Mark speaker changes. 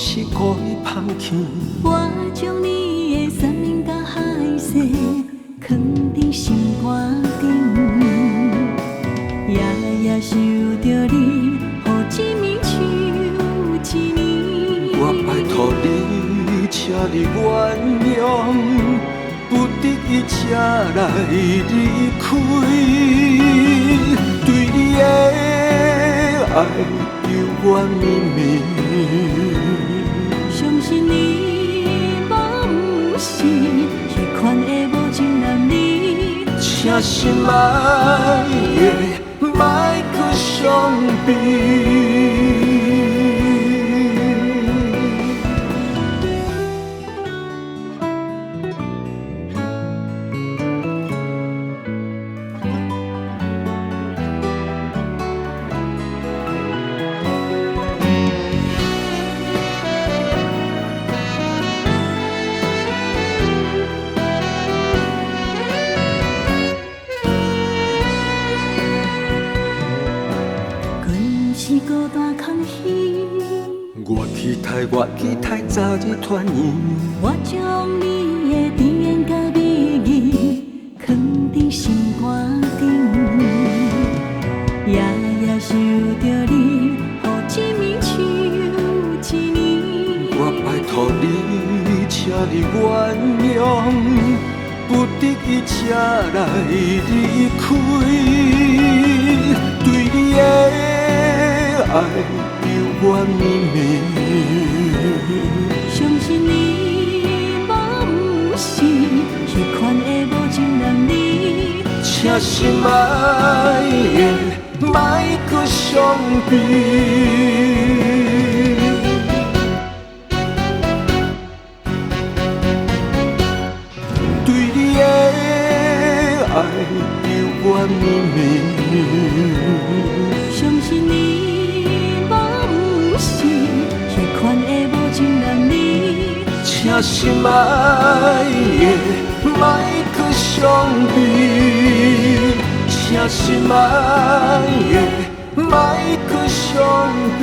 Speaker 1: 是故意放弃。
Speaker 2: 我将你的山盟甲海誓藏伫心肝顶，夜夜想着你，予一暝想一年。
Speaker 1: 我拜托你，请你原谅，不得已才来离开。对你的爱犹原绵绵，
Speaker 2: 相信你嘛不是迄款的无情男儿，
Speaker 1: 请心爱的莫搁伤悲。
Speaker 2: 是孤单空虚，
Speaker 1: 我期待早日团圆。
Speaker 2: 我将你的甜言甲蜜语藏伫心肝顶，夜夜想着你，予一暝想一年。
Speaker 1: 我拜托你，请你原谅，不得已才来离开。对你的爱犹原绵绵，
Speaker 2: 相信你嘛不是迄款的无情男儿，
Speaker 1: 请心爱的莫搁伤悲。对你的爱犹原绵绵，
Speaker 2: 相信你嘛不是迄款的无情男儿，
Speaker 1: 请心爱的莫搁伤悲，请心爱的莫搁伤悲。